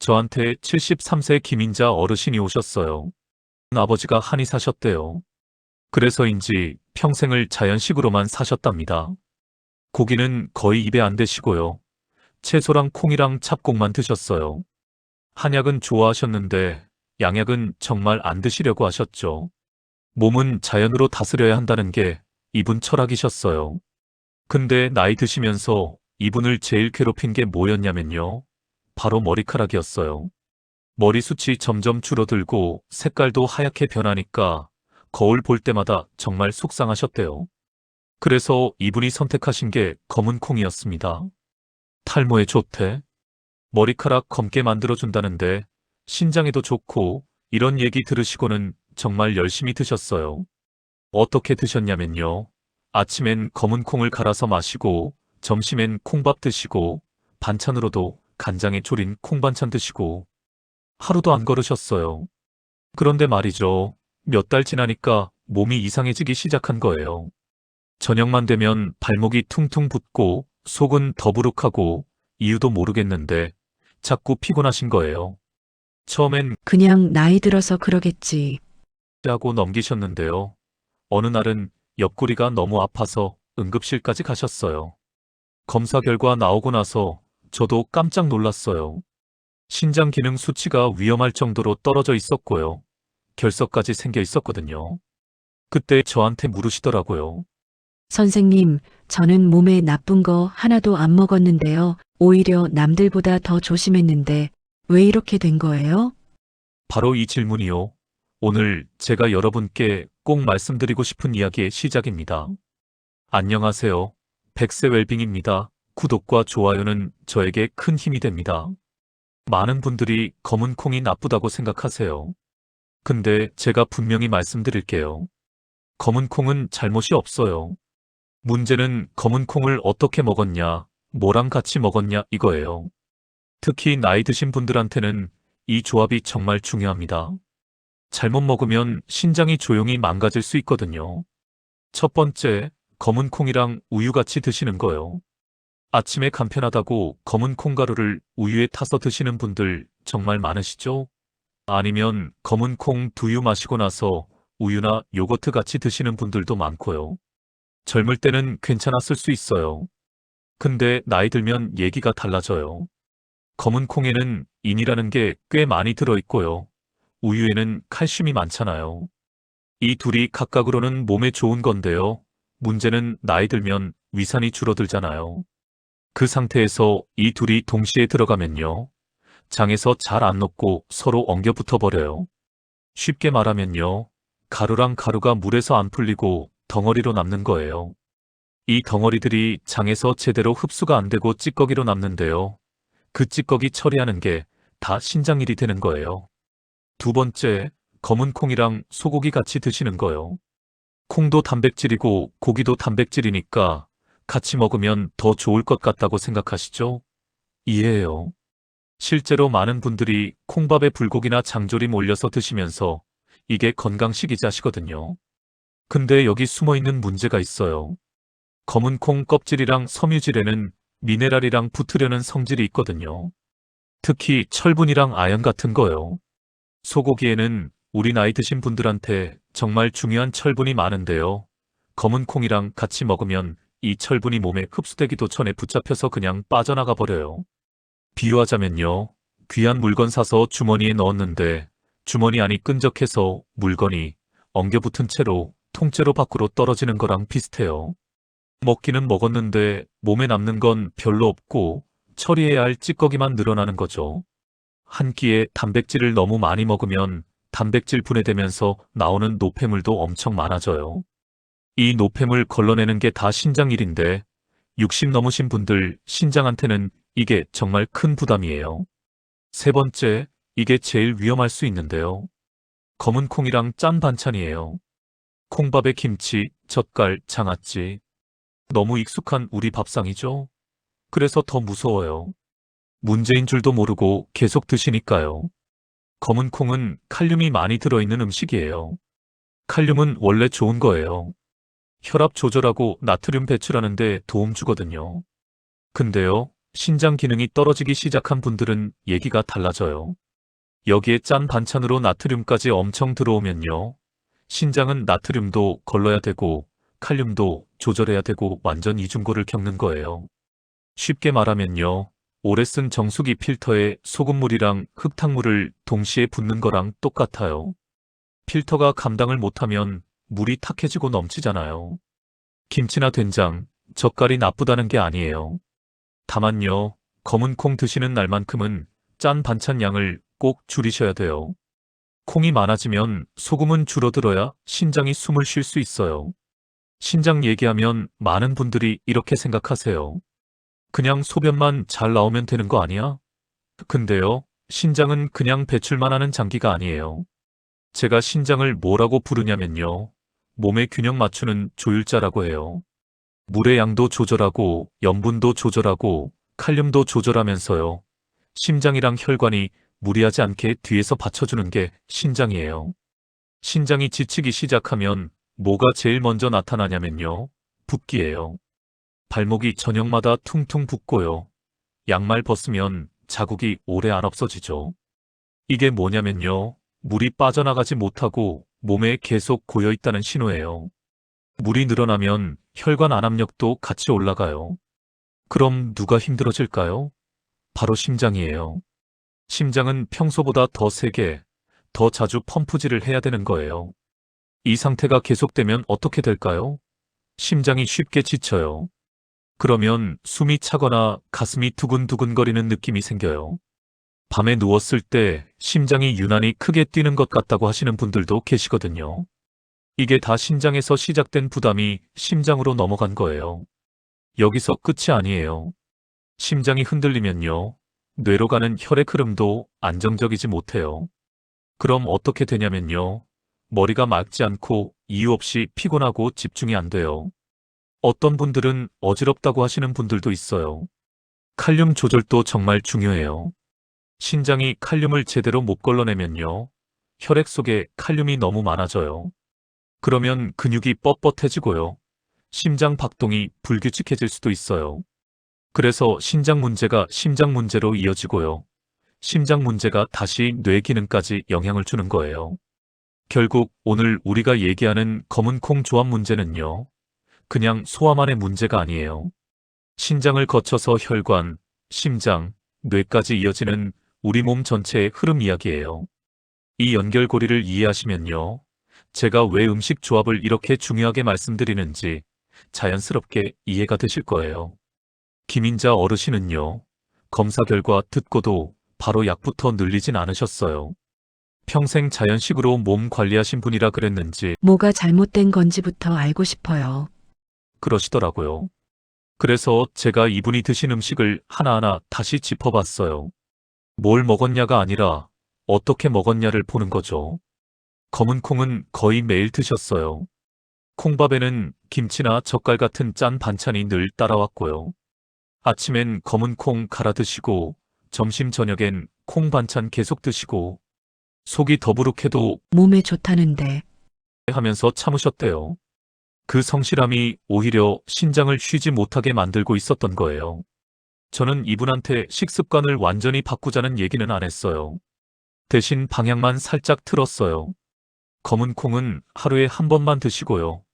저한테 73세 김인자 어르신이 오셨어요. 아버지가 한의 사셨대요. 그래서인지 평생을 자연식으로만 사셨답니다. 고기는 거의 입에 안 대시고요. 채소랑 콩이랑 찹곡만 드셨어요. 한약은 좋아하셨는데 양약은 정말 안 드시려고 하셨죠. 몸은 자연으로 다스려야 한다는 게 이분 철학이셨어요. 근데 나이 드시면서 이분을 제일 괴롭힌 게 뭐였냐면요. 바로 머리카락이었어요. 머리숱이 점점 줄어들고 색깔도 하얗게 변하니까 거울 볼 때마다 정말 속상하셨대요. 그래서 이분이 선택하신 게 검은 콩이었습니다. 탈모에 좋대. 머리카락 검게 만들어준다는데 신장에도 좋고 이런 얘기 들으시고는 정말 열심히 드셨어요. 어떻게 드셨냐면요. 아침엔 검은 콩을 갈아서 마시고 점심엔 콩밥 드시고 반찬으로도 간장에 졸인 콩반찬 드시고 하루도 안 걸으셨어요. 그런데 말이죠. 몇 달 지나니까 몸이 이상해지기 시작한 거예요. 저녁만 되면 발목이 퉁퉁 붓고 속은 더부룩하고 이유도 모르겠는데 자꾸 피곤하신 거예요. 처음엔 그냥 나이 들어서 그러겠지. 하고 넘기셨는데요. 어느 날은 옆구리가 너무 아파서 응급실까지 가셨어요. 검사 결과 나오고 나서 저도 깜짝 놀랐어요. 신장 기능 수치가 위험할 정도로 떨어져 있었고요. 결석까지 생겨 있었거든요. 그때 저한테 물으시더라고요. 선생님, 저는 몸에 나쁜 거 하나도 안 먹었는데요. 오히려 남들보다 더 조심했는데 왜 이렇게 된 거예요? 바로 이 질문이요. 오늘 제가 여러분께 꼭 말씀드리고 싶은 이야기의 시작입니다. 안녕하세요. 백세 웰빙입니다. 구독과 좋아요는 저에게 큰 힘이 됩니다. 많은 분들이 검은 콩이 나쁘다고 생각하세요. 근데 제가 분명히 말씀드릴게요. 검은 콩은 잘못이 없어요. 문제는 검은 콩을 어떻게 먹었냐, 뭐랑 같이 먹었냐 이거예요. 특히 나이 드신 분들한테는 이 조합이 정말 중요합니다. 잘못 먹으면 신장이 조용히 망가질 수 있거든요. 첫 번째, 검은 콩이랑 우유 같이 드시는 거요. 아침에 간편하다고 검은 콩가루를 우유에 타서 드시는 분들 정말 많으시죠? 아니면 검은 콩 두유 마시고 나서 우유나 요거트 같이 드시는 분들도 많고요. 젊을 때는 괜찮았을 수 있어요. 근데 나이 들면 얘기가 달라져요. 검은 콩에는 인이라는 게 꽤 많이 들어있고요. 우유에는 칼슘이 많잖아요. 이 둘이 각각으로는 몸에 좋은 건데요. 문제는 나이 들면 위산이 줄어들잖아요. 그 상태에서 이 둘이 동시에 들어가면요. 장에서 잘 안 녹고 서로 엉겨 붙어 버려요. 쉽게 말하면요. 가루랑 가루가 물에서 안 풀리고 덩어리로 남는 거예요. 이 덩어리들이 장에서 제대로 흡수가 안 되고 찌꺼기로 남는데요. 그 찌꺼기 처리하는 게 다 신장 일이 되는 거예요. 두 번째, 검은 콩이랑 소고기 같이 드시는 거요. 콩도 단백질이고 고기도 단백질이니까 같이 먹으면 더 좋을 것 같다고 생각하시죠? 이해해요. 실제로 많은 분들이 콩밥에 불고기나 장조림 올려서 드시면서 이게 건강식이지 하시거든요. 근데 여기 숨어 있는 문제가 있어요. 검은 콩 껍질이랑 섬유질에는 미네랄이랑 붙으려는 성질이 있거든요. 특히 철분이랑 아연 같은 거요. 소고기에는 우리 나이 드신 분들한테 정말 중요한 철분이 많은데요. 검은 콩이랑 같이 먹으면 이 철분이 몸에 흡수되기도 전에 붙잡혀서 그냥 빠져나가 버려요. 비유하자면요. 귀한 물건 사서 주머니에 넣었는데 주머니 안이 끈적해서 물건이 엉겨붙은 채로 통째로 밖으로 떨어지는 거랑 비슷해요. 먹기는 먹었는데 몸에 남는 건 별로 없고 처리해야 할 찌꺼기만 늘어나는 거죠. 한 끼에 단백질을 너무 많이 먹으면 단백질 분해되면서 나오는 노폐물도 엄청 많아져요. 이 노폐물 걸러내는 게 다 신장 일인데 60 넘으신 분들 신장한테는 이게 정말 큰 부담이에요. 세 번째, 이게 제일 위험할 수 있는데요. 검은 콩이랑 짠 반찬이에요. 콩밥에 김치, 젓갈, 장아찌. 너무 익숙한 우리 밥상이죠? 그래서 더 무서워요. 문제인 줄도 모르고 계속 드시니까요. 검은 콩은 칼륨이 많이 들어있는 음식이에요. 칼륨은 원래 좋은 거예요. 혈압 조절하고 나트륨 배출하는 데 도움 주거든요. 근데요, 신장 기능이 떨어지기 시작한 분들은 얘기가 달라져요. 여기에 짠 반찬으로 나트륨까지 엄청 들어오면요. 신장은 나트륨도 걸러야 되고 칼륨도 조절해야 되고 완전 이중고를 겪는 거예요. 쉽게 말하면요. 오래 쓴 정수기 필터에 소금물이랑 흙탕물을 동시에 붓는 거랑 똑같아요. 필터가 감당을 못하면 물이 탁해지고 넘치잖아요. 김치나 된장, 젓갈이 나쁘다는 게 아니에요. 다만요, 검은 콩 드시는 날만큼은 짠 반찬 양을 꼭 줄이셔야 돼요. 콩이 많아지면 소금은 줄어들어야 신장이 숨을 쉴 수 있어요. 신장 얘기하면 많은 분들이 이렇게 생각하세요. 그냥 소변만 잘 나오면 되는 거 아니야? 근데요, 신장은 그냥 배출만 하는 장기가 아니에요. 제가 신장을 뭐라고 부르냐면요. 몸의 균형 맞추는 조율자라고 해요. 물의 양도 조절하고 염분도 조절하고 칼륨도 조절하면서요. 심장이랑 혈관이 무리하지 않게 뒤에서 받쳐주는 게 신장이에요. 신장이 지치기 시작하면 뭐가 제일 먼저 나타나냐면요. 붓기예요. 발목이 저녁마다 퉁퉁 붓고요. 양말 벗으면 자국이 오래 안 없어지죠. 이게 뭐냐면요. 물이 빠져나가지 못하고 몸에 계속 고여있다는 신호예요. 물이 늘어나면 혈관 안압력도 같이 올라가요. 그럼 누가 힘들어질까요? 바로 심장이에요. 심장은 평소보다 더 세게, 더 자주 펌프질을 해야 되는 거예요. 이 상태가 계속되면 어떻게 될까요? 심장이 쉽게 지쳐요. 그러면 숨이 차거나 가슴이 두근두근거리는 느낌이 생겨요. 밤에 누웠을 때 심장이 유난히 크게 뛰는 것 같다고 하시는 분들도 계시거든요. 이게 다 신장에서 시작된 부담이 심장으로 넘어간 거예요. 여기서 끝이 아니에요. 심장이 흔들리면요. 뇌로 가는 혈액 흐름도 안정적이지 못해요. 그럼 어떻게 되냐면요. 머리가 맑지 않고 이유 없이 피곤하고 집중이 안 돼요. 어떤 분들은 어지럽다고 하시는 분들도 있어요. 칼륨 조절도 정말 중요해요. 신장이 칼륨을 제대로 못 걸러내면요. 혈액 속에 칼륨이 너무 많아져요. 그러면 근육이 뻣뻣해지고요. 심장 박동이 불규칙해질 수도 있어요. 그래서 신장 문제가 심장 문제로 이어지고요. 심장 문제가 다시 뇌 기능까지 영향을 주는 거예요. 결국 오늘 우리가 얘기하는 검은 콩 조합 문제는요. 그냥 소화만의 문제가 아니에요. 신장을 거쳐서 혈관, 심장, 뇌까지 이어지는 우리 몸 전체의 흐름 이야기예요. 이 연결고리를 이해하시면요. 제가 왜 음식 조합을 이렇게 중요하게 말씀드리는지 자연스럽게 이해가 되실 거예요. 김인자 어르신은요. 검사 결과 듣고도 바로 약부터 늘리진 않으셨어요. 평생 자연식으로 몸 관리하신 분이라 그랬는지 뭐가 잘못된 건지부터 알고 싶어요. 그러시더라고요. 그래서 제가 이분이 드신 음식을 하나하나 다시 짚어봤어요. 뭘 먹었냐가 아니라 어떻게 먹었냐를 보는 거죠. 검은 콩은 거의 매일 드셨어요. 콩밥에는 김치나 젓갈 같은 짠 반찬이 늘 따라왔고요. 아침엔 검은 콩 갈아 드시고 점심 저녁엔 콩 반찬 계속 드시고 속이 더부룩해도 몸에 좋다는데 하면서 참으셨대요. 그 성실함이 오히려 신장을 쉬지 못하게 만들고 있었던 거예요. 저는 이분한테 식습관을 완전히 바꾸자는 얘기는 안 했어요. 대신 방향만 살짝 틀었어요. 검은 콩은 하루에 한 번만 드시고요.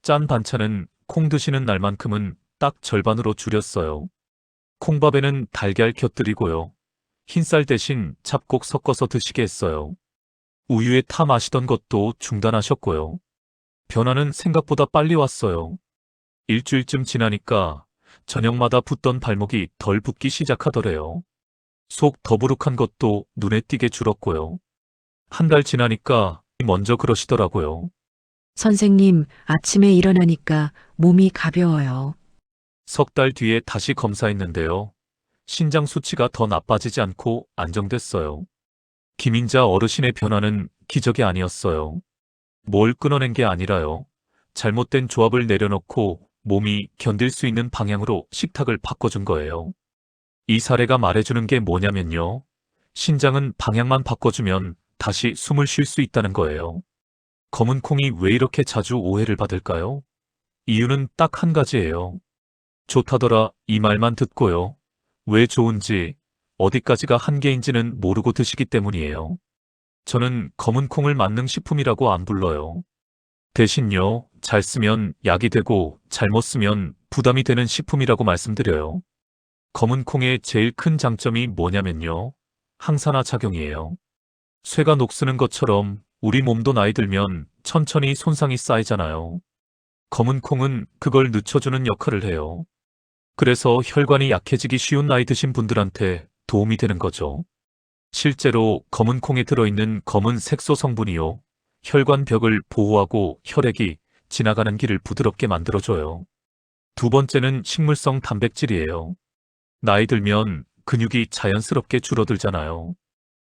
짠 반찬은 콩 드시는 날만큼은 딱 절반으로 줄였어요. 콩밥에는 달걀 곁들이고요. 흰쌀 대신 잡곡 섞어서 드시게 했어요. 우유에 타 마시던 것도 중단하셨고요. 변화는 생각보다 빨리 왔어요. 일주일쯤 지나니까 저녁마다 붓던 발목이 덜 붓기 시작하더래요. 속 더부룩한 것도 눈에 띄게 줄었고요. 한 달 지나니까 먼저 그러시더라고요. 선생님, 아침에 일어나니까 몸이 가벼워요. 석 달 뒤에 다시 검사했는데요. 신장 수치가 더 나빠지지 않고 안정됐어요. 김인자 어르신의 변화는 기적이 아니었어요. 뭘 끊어낸 게 아니라요. 잘못된 조합을 내려놓고 몸이 견딜 수 있는 방향으로 식탁을 바꿔준 거예요. 이 사례가 말해주는 게 뭐냐면요. 신장은 방향만 바꿔주면 다시 숨을 쉴 수 있다는 거예요. 검은 콩이 왜 이렇게 자주 오해를 받을까요? 이유는 딱 한 가지예요. 좋다더라 이 말만 듣고요. 왜 좋은지, 어디까지가 한계인지는 모르고 드시기 때문이에요. 저는 검은 콩을 만능식품이라고 안 불러요. 대신요, 잘 쓰면 약이 되고 잘못 쓰면 부담이 되는 식품이라고 말씀드려요. 검은 콩의 제일 큰 장점이 뭐냐면요. 항산화 작용이에요. 쇠가 녹쓰는 것처럼 우리 몸도 나이 들면 천천히 손상이 쌓이잖아요. 검은 콩은 그걸 늦춰주는 역할을 해요. 그래서 혈관이 약해지기 쉬운 나이 드신 분들한테 도움이 되는 거죠. 실제로 검은 콩에 들어있는 검은 색소 성분이요. 혈관 벽을 보호하고 혈액이 지나가는 길을 부드럽게 만들어줘요. 두 번째는 식물성 단백질이에요. 나이 들면 근육이 자연스럽게 줄어들잖아요.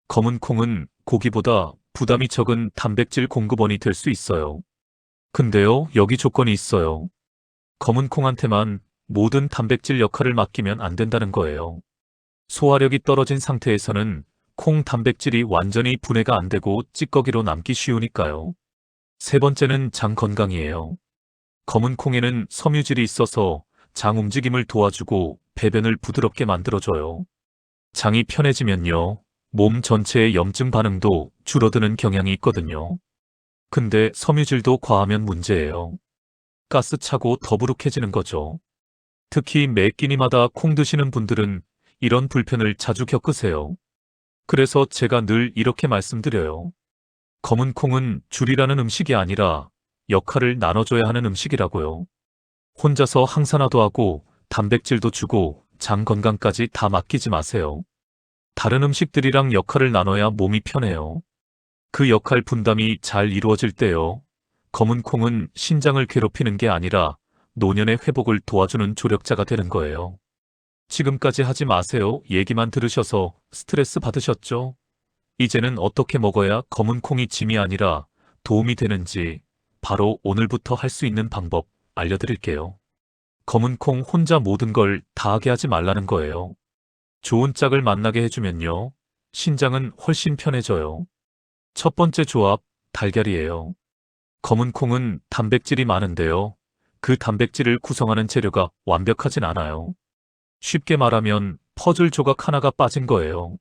검은 콩은 고기보다 부담이 적은 단백질 공급원이 될 수 있어요. 근데요, 여기 조건이 있어요. 검은 콩한테만 모든 단백질 역할을 맡기면 안 된다는 거예요. 소화력이 떨어진 상태에서는 콩 단백질이 완전히 분해가 안 되고 찌꺼기로 남기 쉬우니까요. 세 번째는 장 건강이에요. 검은 콩에는 섬유질이 있어서 장 움직임을 도와주고 배변을 부드럽게 만들어줘요. 장이 편해지면요, 몸 전체의 염증 반응도 줄어드는 경향이 있거든요. 근데 섬유질도 과하면 문제예요. 가스 차고 더부룩해지는 거죠. 특히 매 끼니마다 콩 드시는 분들은 이런 불편을 자주 겪으세요. 그래서 제가 늘 이렇게 말씀드려요. 검은 콩은 줄이라는 음식이 아니라 역할을 나눠줘야 하는 음식이라고요. 혼자서 항산화도 하고 단백질도 주고 장 건강까지 다 맡기지 마세요. 다른 음식들이랑 역할을 나눠야 몸이 편해요. 그 역할 분담이 잘 이루어질 때요. 검은 콩은 신장을 괴롭히는 게 아니라 노년의 회복을 도와주는 조력자가 되는 거예요. 지금까지 하지 마세요. 얘기만 들으셔서 스트레스 받으셨죠? 이제는 어떻게 먹어야 검은 콩이 짐이 아니라 도움이 되는지 바로 오늘부터 할 수 있는 방법 알려드릴게요. 검은 콩 혼자 모든 걸 다 하게 하지 말라는 거예요. 좋은 짝을 만나게 해주면요. 신장은 훨씬 편해져요. 첫 번째 조합, 달걀이에요. 검은 콩은 단백질이 많은데요. 그 단백질을 구성하는 재료가 완벽하진 않아요. 쉽게 말하면 퍼즐 조각 하나가 빠진 거예요.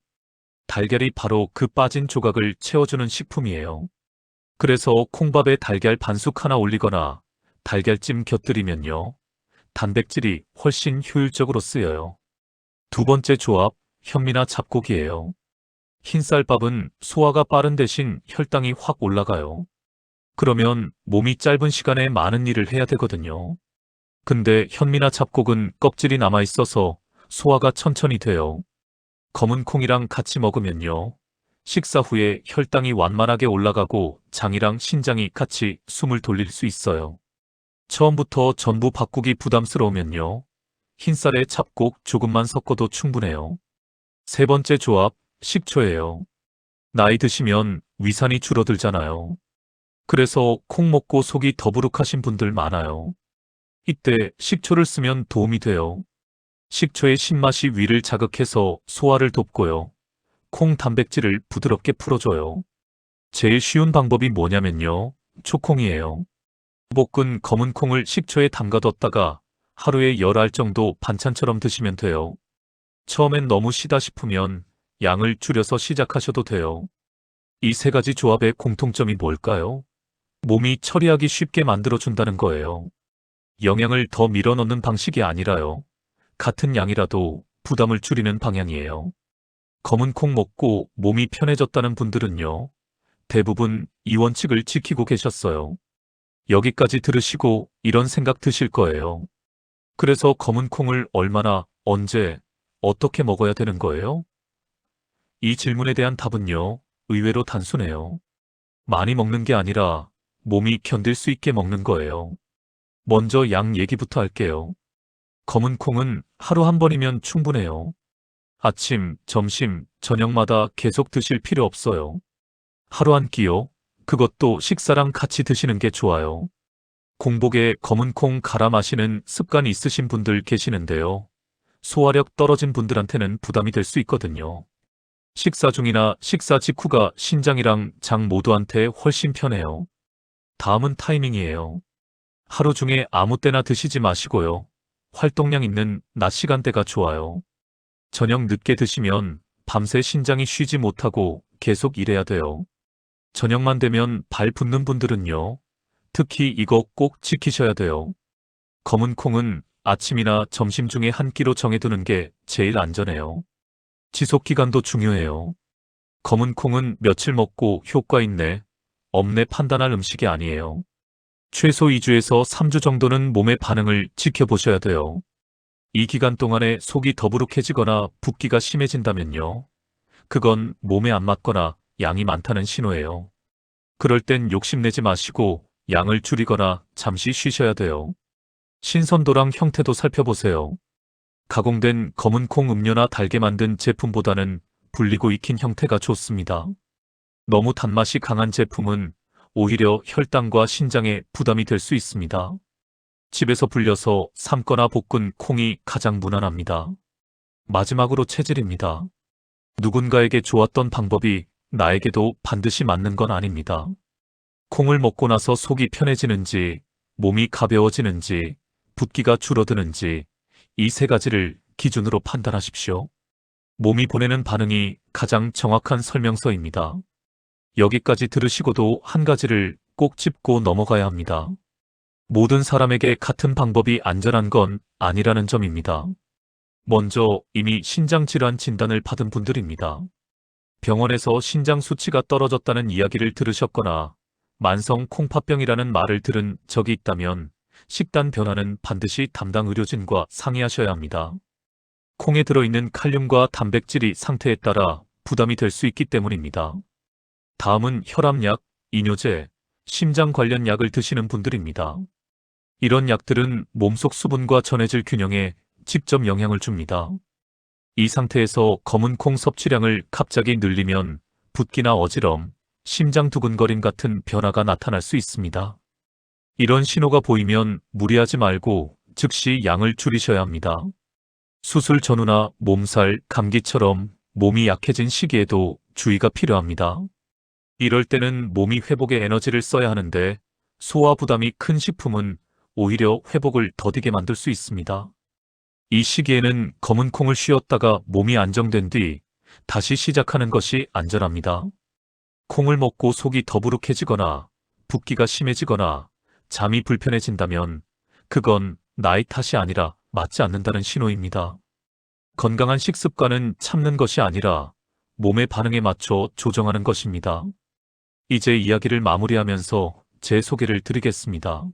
달걀이 바로 그 빠진 조각을 채워주는 식품이에요. 그래서 콩밥에 달걀 반숙 하나 올리거나 달걀찜 곁들이면요. 단백질이 훨씬 효율적으로 쓰여요. 두 번째 조합, 현미나 잡곡이에요. 흰쌀밥은 소화가 빠른 대신 혈당이 확 올라가요. 그러면 몸이 짧은 시간에 많은 일을 해야 되거든요. 근데 현미나 잡곡은 껍질이 남아있어서 소화가 천천히 돼요. 검은 콩이랑 같이 먹으면요. 식사 후에 혈당이 완만하게 올라가고 장이랑 신장이 같이 숨을 돌릴 수 있어요. 처음부터 전부 바꾸기 부담스러우면요. 흰쌀에 잡곡 조금만 섞어도 충분해요. 세 번째 조합, 식초예요. 나이 드시면 위산이 줄어들잖아요. 그래서 콩 먹고 속이 더부룩하신 분들 많아요. 이때 식초를 쓰면 도움이 돼요. 식초의 신맛이 위를 자극해서 소화를 돕고요. 콩 단백질을 부드럽게 풀어줘요. 제일 쉬운 방법이 뭐냐면요. 초콩이에요. 볶은 검은 콩을 식초에 담가뒀다가 하루에 10알 정도 반찬처럼 드시면 돼요. 처음엔 너무 시다 싶으면 양을 줄여서 시작하셔도 돼요. 이 세 가지 조합의 공통점이 뭘까요? 몸이 처리하기 쉽게 만들어준다는 거예요. 영양을 더 밀어넣는 방식이 아니라요. 같은 양이라도 부담을 줄이는 방향이에요. 검은 콩 먹고 몸이 편해졌다는 분들은요. 대부분 이 원칙을 지키고 계셨어요. 여기까지 들으시고 이런 생각 드실 거예요. 그래서 검은 콩을 얼마나, 언제, 어떻게 먹어야 되는 거예요? 이 질문에 대한 답은요. 의외로 단순해요. 많이 먹는 게 아니라 몸이 견딜 수 있게 먹는 거예요. 먼저 양 얘기부터 할게요. 검은 콩은 하루 한 번이면 충분해요. 아침, 점심, 저녁마다 계속 드실 필요 없어요. 하루 한 끼요. 그것도 식사랑 같이 드시는 게 좋아요. 공복에 검은 콩 갈아 마시는 습관이 있으신 분들 계시는데요. 소화력 떨어진 분들한테는 부담이 될 수 있거든요. 식사 중이나 식사 직후가 신장이랑 장 모두한테 훨씬 편해요. 다음은 타이밍이에요. 하루 중에 아무 때나 드시지 마시고요. 활동량 있는 낮 시간대가 좋아요. 저녁 늦게 드시면 밤새 신장이 쉬지 못하고 계속 일해야 돼요. 저녁만 되면 발 붓는 분들은요. 특히 이거 꼭 지키셔야 돼요. 검은 콩은 아침이나 점심 중에 한 끼로 정해두는 게 제일 안전해요. 지속 기간도 중요해요. 검은 콩은 며칠 먹고 효과 있네, 없네 판단할 음식이 아니에요. 최소 2주에서 3주 정도는 몸의 반응을 지켜보셔야 돼요. 이 기간 동안에 속이 더부룩해지거나 붓기가 심해진다면요. 그건 몸에 안 맞거나 양이 많다는 신호예요. 그럴 땐 욕심내지 마시고 양을 줄이거나 잠시 쉬셔야 돼요. 신선도랑 형태도 살펴보세요. 가공된 검은 콩 음료나 달게 만든 제품보다는 불리고 익힌 형태가 좋습니다. 너무 단맛이 강한 제품은 오히려 혈당과 신장에 부담이 될 수 있습니다. 집에서 불려서 삶거나 볶은 콩이 가장 무난합니다. 마지막으로 체질입니다. 누군가에게 좋았던 방법이 나에게도 반드시 맞는 건 아닙니다. 콩을 먹고 나서 속이 편해지는지, 몸이 가벼워지는지, 붓기가 줄어드는지 이 세 가지를 기준으로 판단하십시오. 몸이 보내는 반응이 가장 정확한 설명서입니다. 여기까지 들으시고도 한 가지를 꼭 짚고 넘어가야 합니다. 모든 사람에게 같은 방법이 안전한 건 아니라는 점입니다. 먼저 이미 신장질환 진단을 받은 분들입니다. 병원에서 신장 수치가 떨어졌다는 이야기를 들으셨거나 만성 콩팥병이라는 말을 들은 적이 있다면 식단 변화는 반드시 담당 의료진과 상의하셔야 합니다. 콩에 들어있는 칼륨과 단백질이 상태에 따라 부담이 될 수 있기 때문입니다. 다음은 혈압약, 이뇨제, 심장 관련 약을 드시는 분들입니다. 이런 약들은 몸속 수분과 전해질 균형에 직접 영향을 줍니다. 이 상태에서 검은 콩 섭취량을 갑자기 늘리면 붓기나 어지럼, 심장 두근거림 같은 변화가 나타날 수 있습니다. 이런 신호가 보이면 무리하지 말고 즉시 양을 줄이셔야 합니다. 수술 전후나 몸살, 감기처럼 몸이 약해진 시기에도 주의가 필요합니다. 이럴 때는 몸이 회복에 에너지를 써야 하는데 소화 부담이 큰 식품은 오히려 회복을 더디게 만들 수 있습니다. 이 시기에는 검은 콩을 쉬었다가 몸이 안정된 뒤 다시 시작하는 것이 안전합니다. 콩을 먹고 속이 더부룩해지거나 붓기가 심해지거나 잠이 불편해진다면 그건 나이 탓이 아니라 맞지 않는다는 신호입니다. 건강한 식습관은 참는 것이 아니라 몸의 반응에 맞춰 조정하는 것입니다. 이제 이야기를 마무리하면서 제 소개를 드리겠습니다.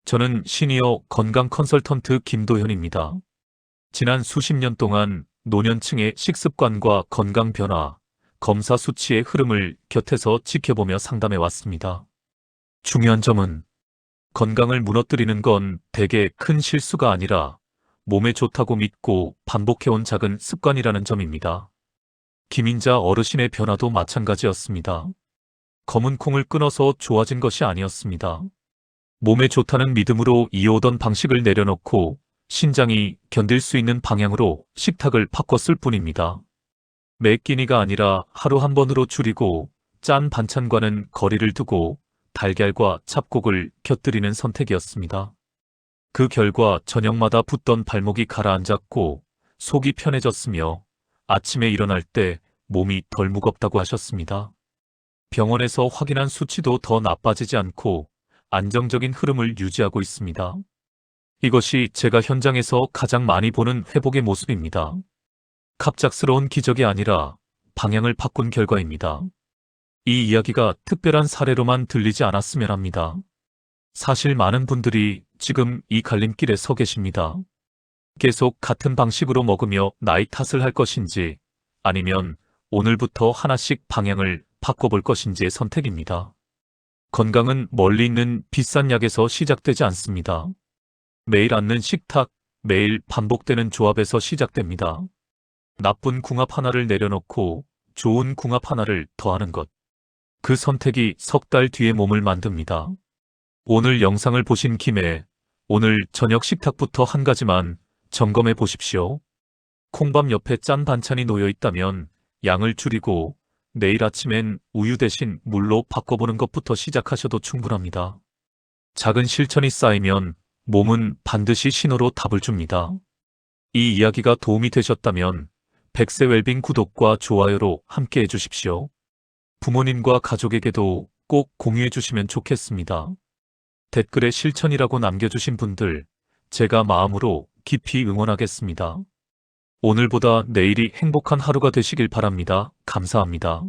저는 시니어 건강 컨설턴트 김도현입니다. 지난 수십 년 동안 노년층의 식습관과 건강 변화, 검사 수치의 흐름을 곁에서 지켜보며 상담해 왔습니다. 중요한 점은 건강을 무너뜨리는 건 대개 큰 실수가 아니라 몸에 좋다고 믿고 반복해온 작은 습관이라는 점입니다. 김인자 어르신의 변화도 마찬가지였습니다. 검은 콩을 끊어서 좋아진 것이 아니었습니다. 몸에 좋다는 믿음으로 이어오던 방식을 내려놓고 신장이 견딜 수 있는 방향으로 식탁을 바꿨을 뿐입니다. 매 끼니가 아니라 하루 한 번으로 줄이고 짠 반찬과는 거리를 두고 달걀과 잡곡을 곁들이는 선택이었습니다. 그 결과 저녁마다 붓던 발목이 가라앉았고 속이 편해졌으며 아침에 일어날 때 몸이 덜 무겁다고 하셨습니다. 병원에서 확인한 수치도 더 나빠지지 않고 안정적인 흐름을 유지하고 있습니다. 이것이 제가 현장에서 가장 많이 보는 회복의 모습입니다. 갑작스러운 기적이 아니라 방향을 바꾼 결과입니다. 이 이야기가 특별한 사례로만 들리지 않았으면 합니다. 사실 많은 분들이 지금 이 갈림길에 서 계십니다. 계속 같은 방식으로 먹으며 나이 탓을 할 것인지 아니면 오늘부터 하나씩 방향을 바꿔볼 것인지의 선택입니다. 건강은 멀리 있는 비싼 약에서 시작되지 않습니다. 매일 앉는 식탁, 매일 반복되는 조합에서 시작됩니다. 나쁜 궁합 하나를 내려놓고 좋은 궁합 하나를 더하는 것. 그 선택이 석 달 뒤에 몸을 만듭니다. 오늘 영상을 보신 김에 오늘 저녁 식탁부터 한 가지만 점검해 보십시오. 콩밥 옆에 짠 반찬이 놓여 있다면 양을 줄이고 내일 아침엔 우유 대신 물로 바꿔보는 것부터 시작하셔도 충분합니다. 작은 실천이 쌓이면 몸은 반드시 신호로 답을 줍니다. 이 이야기가 도움이 되셨다면 백세 웰빙 구독과 좋아요로 함께 해주십시오. 부모님과 가족에게도 꼭 공유해 주시면 좋겠습니다. 댓글에 실천이라고 남겨주신 분들, 제가 마음으로 깊이 응원하겠습니다. 오늘보다 내일이 행복한 하루가 되시길 바랍니다. 감사합니다.